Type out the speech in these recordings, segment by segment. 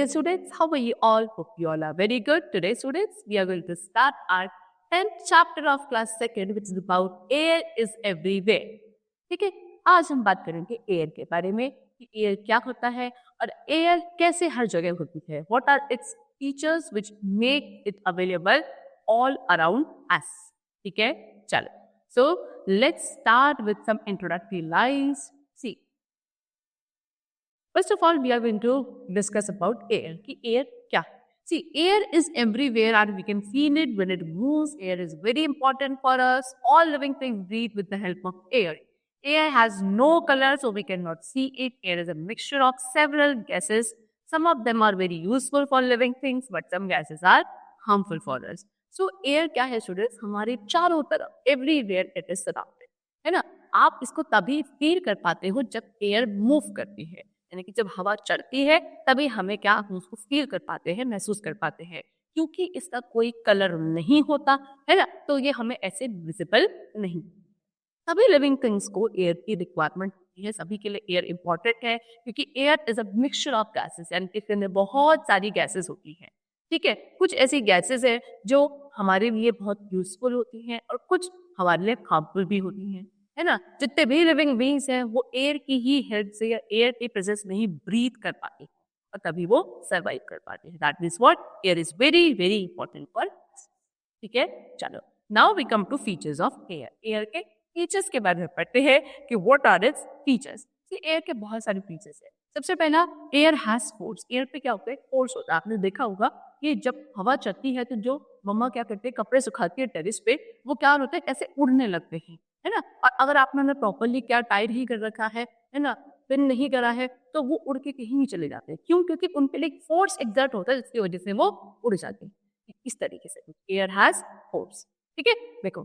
dear students, how are you all? Hope you all are very good. Today, students, we are going to start our 10th chapter of class 2nd, which is about air is everywhere. ठीक है, आज हम बात करेंगे air के बारे में कि एयर क्या होता है और एयर कैसे हर जगह होती है. What are its features which make it available all around us? ठीक है, चलो. So let's start with some introductory lines. See. First of all, we are going to discuss about air. कि air क्या है? See, air is everywhere and we can feel it when it moves. Air is very important for us. All living things breathe with the help of air. Air has no color, so we cannot see it. Air is a mixture of several gases. Some of them are very useful for living things, but some gases are harmful for us. So, air क्या है students? हमारे चारों तरफ everywhere it is surrounded. है ना? आप इसको तभी फील कर पाते हो जब एयर मूव करती है, यानी कि जब हवा चढ़ती है तभी हमें क्या हम उसको फील कर पाते हैं, महसूस कर पाते हैं, क्योंकि इसका कोई कलर नहीं होता है ना, तो ये हमें ऐसे विजिबल नहीं. सभी लिविंग थिंग्स को एयर की रिक्वायरमेंट होती है, सभी के लिए एयर इंपॉर्टेंट है क्योंकि air is a mixture of gases, यानी कि इसके अंदर बहुत सारी गैसेस होती हैं. ठीक है, कुछ ऐसी गैसेस है जो हमारे लिए बहुत यूजफुल होती हैं और कुछ हमारे लिए हार्मफुल भी होती हैं, है ना. जितने भी लिविंग बीइंग्स हैं वो एयर की ही हेल्प से या एयर की प्रेजेंस में ही ब्रीथ कर पाते हैं और तभी वो सर्वाइव कर पाते हैं. That means what, air is very very important for. ठीक है, चलो. Now we come to features of air. Air के फीचर्स के बारे में पढ़ते हैं कि what are its features. Air के बहुत सारे फीचर्स हैं. सबसे पहला, एयर हैज फोर्स. एयर पे क्या होता है, फोर्स होता है. आपने देखा होगा कि जब हवा चलती है तो जो मम्मा क्या करते हैं, कपड़े सुखाती है टेरिस पे, वो क्या होता है, ऐसे उड़ने लगते हैं, है ना. और अगर आपने उन्हें प्रॉपरली क्या टाइट ही कर रखा है ना, पिन नहीं करा है, तो वो उड़ के कहीं नहीं चले जाते हैं. क्यों? क्योंकि उन पे एक फोर्स एक्सर्ट होता है जिसकी वजह से वो उड़ जाते हैं. इस तरीके से एयर हैज फोर्स. ठीक है, देखो,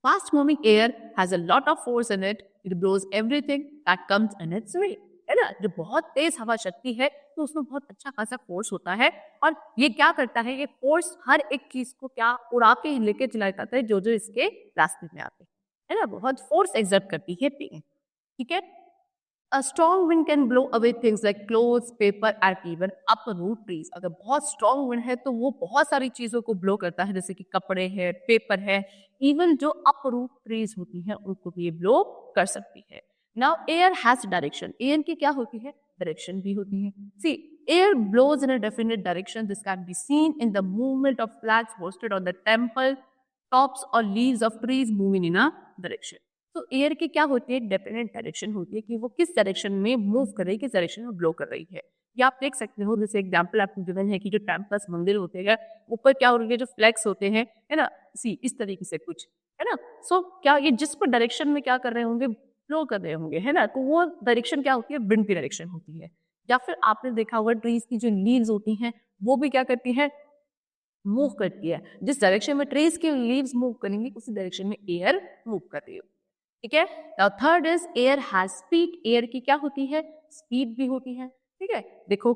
fast moving air has a lot of force in it. It blows everything that comes in its way, है ना. जो बहुत तेज हवा चलती है तो उसमें बहुत अच्छा खासा फोर्स होता है और ये क्या करता है, ये फोर्स हर एक चीज को क्या उड़ा के लेके चला जाता है जो जो इसके रास्ते में आते हैं, है ना. बहुत फोर्स एक्सर्ट करती है पेन. ठीक है. A strong wind can blow away things like clothes, paper and even uproot trees. अगर बहुत strong wind है तो वो बहुत सारी चीजों को blow करता है, जैसे कि कपड़े है, पेपर है, even जो uproot trees होती हैं उनको भी ये blow कर सकती है. Now air has direction. Air की क्या होती है, direction भी होती है. See, air blows in a definite direction. This can be seen in the movement of flags hoisted on the temple tops or leaves of trees moving in a direction. तो air की क्या होती है, definite direction होती है कि वो किस डायरेक्शन में मूव कर रही है, किस डायरेक्शन में ब्लो कर रही है. ये आप देख सकते हो, जैसे एग्जांपल आपको गिवन है कि जो टेम्पल्स मंदिर होते हैं ऊपर क्या हो रही है, जो फ्लैग्स होते हैं, है ना, सी इस तरीके से कुछ, है ना. सो क्या ये जिस पर डायरेक्शन में क्या कर रहे होंगे, ब्लो कर रहे होंगे, है ना, तो वो डायरेक्शन क्या होती है, विंड की डायरेक्शन होती है. या फिर आपने देखा होगा ट्रीज की जो लीव्स होती हैं वो भी क्या करती है, मूव करती है. जिस डायरेक्शन में ट्रीज की लीव्स मूव करेंगी उसी डायरेक्शन में एयर मूव कर रही है. ठीक है. Now third is air has speed. Air की क्या होती है, स्पीड भी होती है. ठीक है, देखो,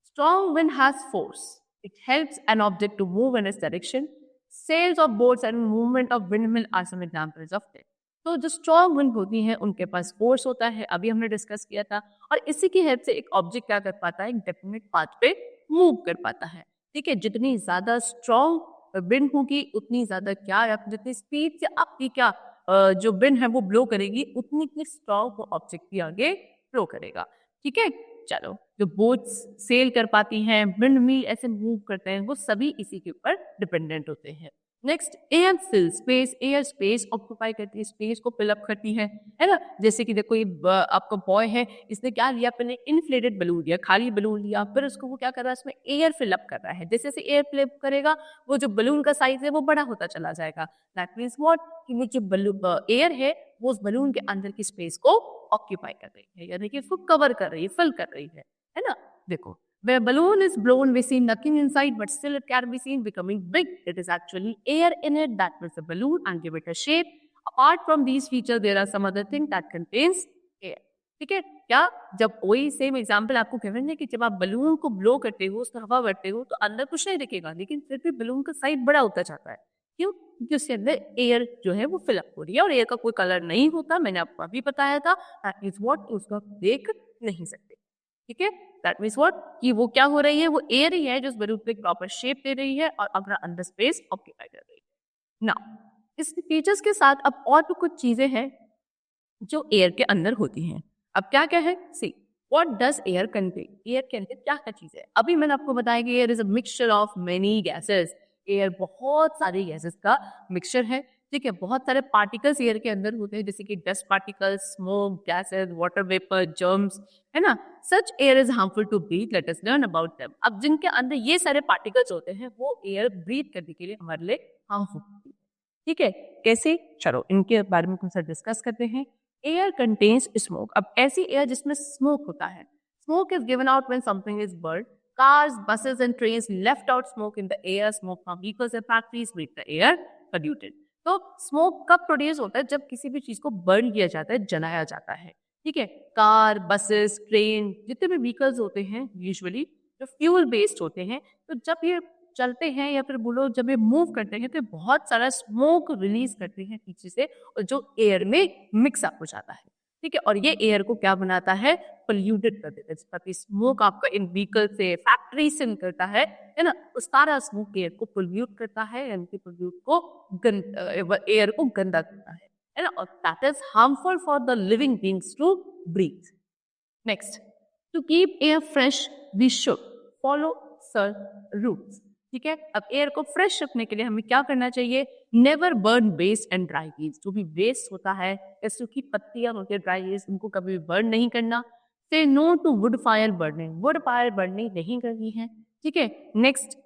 strong wind has force. It helps an object to move in its direction. Sails of boats and movement of windmill are some examples of it. तो जो स्ट्रॉन्ग विंड होती है उनके पास फोर्स होता है, अभी हमने डिस्कस किया था, और इसी की हेल्प से एक ऑब्जेक्ट क्या कर पाता है, एक डेफिनेट पाथ पे मूव कर पाता है. ठीक है, जितनी ज्यादा स्ट्रॉन्ग विंड होगी उतनी ज्यादा क्या, जितनी स्पीड से आपकी क्या जो विंड है वो ब्लो करेगी, उतनी स्ट्रॉन्ग वो ऑब्जेक्ट भी आगे ब्लो करेगा. ठीक है, चलो. जो बोट्स सेल कर पाती हैं, विंड मिल ऐसे मूव करते हैं, वो सभी इसी के ऊपर डिपेंडेंट होते हैं. Next, air fill space. Air space occupy करती है, स्पेस को फिलअप करती है ना. जैसे कि देखो, ये आपका बॉय है, इसने क्या लिया, अपने इन्फ्लेटेड बलून लिया, खाली बलून लिया, फिर उसको वो क्या कर रहा है, इसमें एयर फिलअप कर रहा है. जैसे जैसे एयर फिलअप करेगा वो जो बलून का साइज है वो बड़ा होता चला जाएगा. दैट मीन्स व्हाट, कि वो जो एयर है वो उस बलून के अंदर की स्पेस को ऑक्यूपाई कर रही है, यानी कि उसको कवर कर रही है, फिल कर रही है ना. देखो, where balloon is blown, we see nothing inside, but still it can be seen becoming big. It is actually air in it that fills the balloon and give it a shape. Apart from these features, there are some other things that contains air. ठीक है, क्या, जब वही same example आपको कह रहे हैं कि जब आप बलून को ब्लो करते हो, उसमें हवा भरते हो, तो अंदर कुछ नहीं दिखेगा, लेकिन फिर भी बलून का साइज बड़ा होता जाता है. क्यों? क्योंकि उसके अंदर एयर जो है वो फिलअप हो रही है और एयर का कोई कलर नहीं होता. मैंने आपको अभी बताया था, दैट इज व्हाट, उसको आप देख नहीं सकते. ठीक है, दैट मीन्स व्हाट कि वो क्या हो रही है, वो एयर ही है जो उस बलून को एक प्रॉपर शेप दे रही है और अपना अंदर स्पेस ऑक्यूपाई कर रही है। नाउ इस फीचर्स के साथ अब और भी कुछ चीजें हैं जो एयर के अंदर होती हैं। अब क्या क्या है, see what does air contain, air के अंदर क्या क्या चीजें है। अभी मैंने आपको बताया कि air is a mixture of many gases, air बहुत सारी गैसेस का मिक्सचर है। ठीक है, बहुत सारे पार्टिकल्स एयर के अंदर होते हैं जैसे कि dust particles, smoke, gases, water vapour, germs, है ना। Such air is harmful to breathe, let us learn about them. अब जिनके अंदर ये सारे पार्टिकल्स होते हैं वो एयर ब्रीथ करने के लिए हमारे लिए हार्मफुल। ठीक है, कैसे, चलो इनके बारे में कुछ डिस्कस करते हैं। Air contains smoke. अब ऐसी एयर जिसमें स्मोक होता है, smoke is given out when something is burn. Cars, buses and trains left out smoke in the air. Smoke from vehicles and factories make the air polluted. तो smoke कब produce होता है, जब किसी भी चीज को बर्न किया जाता है, जलाया जाता है। ठीक है, कार, बसेस, ट्रेन, जितने भी व्हीकल्स होते हैं यूजुअली जो फ्यूल बेस्ड होते हैं, तो जब ये चलते हैं या फिर बोलो जब ये मूव करते हैं तो ये बहुत सारा स्मोक रिलीज करते हैं पीछे से, और जो एयर में मिक्स अप हो जाता है। ठीक है, और ये एयर को क्या बनाता है, पोल्यूटेड कर देता है। ताकि स्मोक आपका इन व्हीकल से, फैक्ट्री से निकलता है ना, उस सारा स्मोक एयर को पोल्यूट करता है, यानी पोल्यूट को एयर को गंदा करता है ना, और that is harmful for the living beings to breathe. Next, to keep air fresh we should follow certain rules. ठीक है, अब एयर को फ्रेश रखने के लिए हमें क्या करना चाहिए, never burn waste and dry leaves. जो भी वेस्ट होता है या सूखी पत्तियां होती है, ड्राई लीव्स, उनको कभी भी बर्न नहीं करना। Say no to wood fire burning, wood fire burning नहीं करनी है। ठीक है, नेक्स्ट,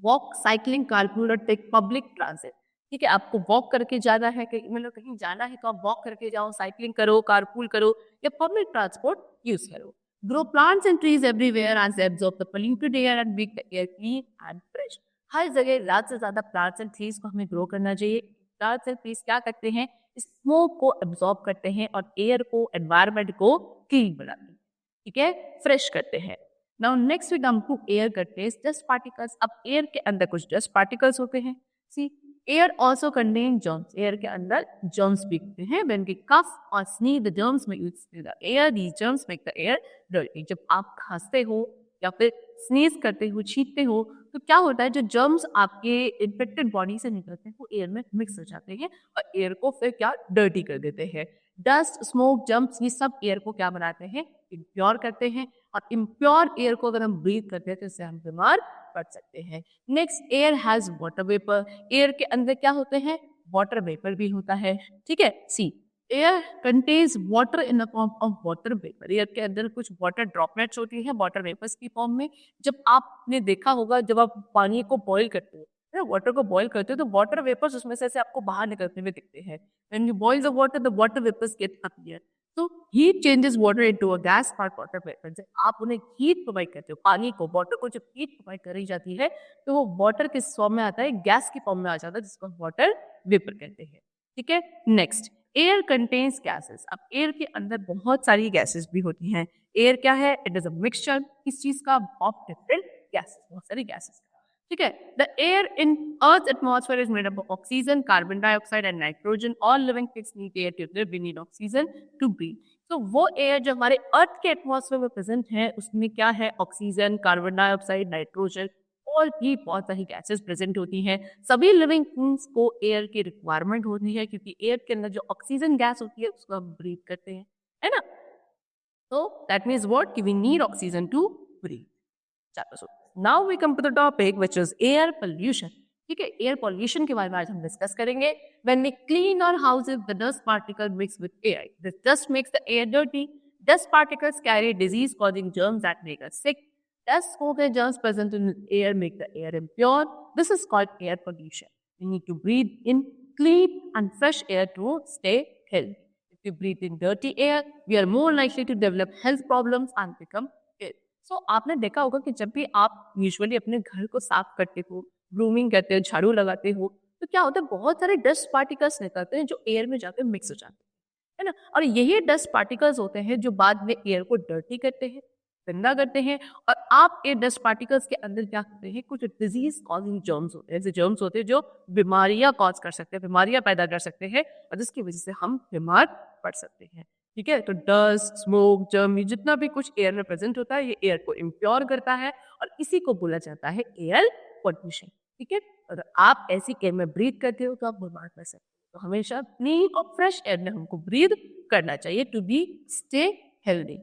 वॉक, साइकिलिंग, कारपूल और टेक पब्लिक ट्रांसिट। ठीक है, आपको वॉक करके जाना है, कहीं मतलब कहीं जाना है तो आप वॉक करके जाओ, साइकिलिंग करो, कारपूल करो या पब्लिक ट्रांसपोर्ट यूज करो। Grow plants and trees everywhere as they absorb the polluted air and make the air clean and fresh. हर जगह ज्यादा से ज्यादा प्लांट्स एंड ट्रीज को हमें ग्रो करना चाहिए। प्लांट्स एंड ट्रीज क्या करते हैं, स्मोक को एब्जॉर्ब करते हैं और एयर को, एनवायरमेंट को क्लीन बनाते हैं। ठीक है, फ्रेश करते हैं। Now next we come to air contains dust particles. अब एयर के अंदर कुछ डस्ट पार्टिकल्स होते हैं। See air also contain germs, air के अंदर जर्म्स भी होते हैं। व्हेन वी कफ और स्नीज द जर्म्स में use the air, these germs make the air dirty. जब आप खांसते हो या फिर स्नीज करते हो, छींकते हो, तो क्या होता है, जो जर्म्स आपके इन्फेक्टेड बॉडी से निकलते हैं वो एयर में मिक्स हो जाते हैं और एयर को फिर क्या डर्टी कर देते हैं। डस्ट, स्मोक, जर्म्स, ये सब एयर को क्या बनाते हैं, इम्प्योर करते हैं, और इम्प्योर एयर को अगर हम ब्रीथ करते हैं तो इससे हम बीमार पड़ सकते हैं। Next, air has water vapour. Air के अंदर क्या होते हैं, वाटर वेपर भी होता है। ठीक है, see air contains water in the form of water vapour. Air के अंदर कुछ वाटर ड्रॉपलेट्स होती हैं वाटर वेपर्स की फॉर्म में। जब आपने देखा होगा, जब आप पानी को बॉईल करते हो, वाटर को बॉईल करते हो, तो वाटर वेपर्स उसमें से आपको बाहर निकलते हुए दिखते हैं। When you boil the water, the water vapors get up here. So heat changes water into a gas called water vapor. जब आप उन्हें हीट प्रोवाइड करते हो, पानी को, वाटर को जब हीट प्रोवाइड करी जाती है तो वो वाटर किस फॉर्म में आता है, गैस की फॉर्म में आ जाता है, जिसको वाटर वेपर कहते हैं। ठीक है, नेक्स्ट, एयर कंटेन्स गैसेस। अब एयर के अंदर बहुत सारी गैसेस भी होती हैं। एयर क्या है, इट इज अ मिक्सचर किस चीज का, ऑफ डिफरेंट गैसेस, बहुत सारी गैसेस। ठीक है, the air in earth atmosphere is made up of oxygen, carbon dioxide and nitrogen. All living things need air to live, we need oxygen to breathe. तो वो air जो हमारे अर्थ के atmosphere में प्रेजेंट है, उसमें क्या है, ऑक्सीजन, कार्बन डाइऑक्साइड, नाइट्रोजन और भी बहुत सारी गैसेस प्रेजेंट होती हैं। सभी लिविंग थिंग्स को एयर की रिक्वायरमेंट होती है, क्योंकि एयर के अंदर जो ऑक्सीजन गैस होती है उसको हम ब्रीथ करते हैं, है ना। तो दैट मीन्स व्हाट, कि we need oxygen to breathe. चलो, now we come to the topic which is air pollution. ठीक है, एयर पोल्यूशन के बारे में आज हम डिस्कस करेंगे। When we clean our houses, the dust particle mix with air, this dust makes the air dirty. Dust particles carry disease causing germs that make us sick. Dust, smoke and germs present in air make the air impure. This is called air pollution. We need to breathe in clean and fresh air to stay healthy. If we breathe in dirty air, we are more likely to develop health problems and become ill. So आपने देखा होगा कि जब भी आप usually अपने घर को साफ करते हो, ग्रूमिंग करते हो, झाड़ू लगाते हो, तो क्या होता है, बहुत सारे डस्ट पार्टिकल्स निकलते हैं जो एयर में जाकर मिक्स हो जाते हैं, है ना। और यही डस्ट पार्टिकल्स होते हैं जो बाद में एयर को डर्टी करते हैं, गंदा करते हैं। और आप ये डस्ट पार्टिकल्स के अंदर क्या करते हैं, कुछ डिजीज कॉजिंग जर्म्स होते हैं, ऐसे जर्म्स होते हैं जो बीमारियां कॉज कर सकते हैं, बीमारियां पैदा कर सकते हैं, और जिसकी वजह से हम बीमार पड़ सकते हैं। ठीक है। तो डस्ट, स्मोक, जर्म, जितना भी कुछ एयर में प्रेजेंट होता है ये एयर को इम्प्योर करता है और इसी को बोला जाता है एयर पोल्यूशन। ठीक है। और आप ऐसी एयर में ब्रीथ करते हो तो आप बीमार पड़ सकते हो। तो हमेशा क्लीन और फ्रेश एयर में हमको ब्रीथ करना चाहिए to be stay healthy.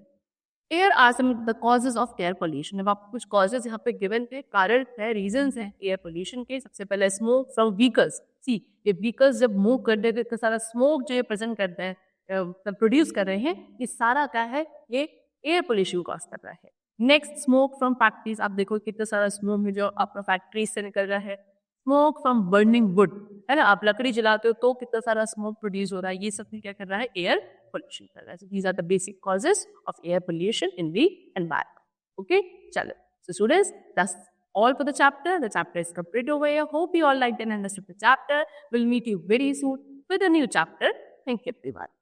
Air are some the causes of air pollution. अब आपको कुछ कॉजेज यहाँ पे गिवन थे, कारण है, रीजंस हैं एयर पोल्यूशन के। सबसे पहले स्मोक फ्रॉम व्हीकल्स। सी ये व्हीकल्स जब मूव कर रहे थे तो सारा स्मोक जो ये प्रेजेंट करते हैं, प्रोड्यूस कर रहे हैं, ये सारा क्या है, ये एयर पोल्यूशन कॉज कर रहा है। Next smoke from factories. आप देखो कितना सारा स्मोक है जो आपका फैक्ट्रीज से निकल रहा है। स्मोक फ्रॉम बर्निंग वुड, है ना, आप लकड़ी जलाते हो तो कितना सारा स्मोक प्रोड्यूस हो रहा है। ये सब क्या कर रहा है, एयर पोल्यूशन कर रहा है। So these are the basic causes of air pollution in the environment. Okay, chalo. So students, that's all for the chapter. The chapter is complete over here. Hope you all liked and understood the chapter. We'll meet you very soon with a new chapter. Thank you everyone.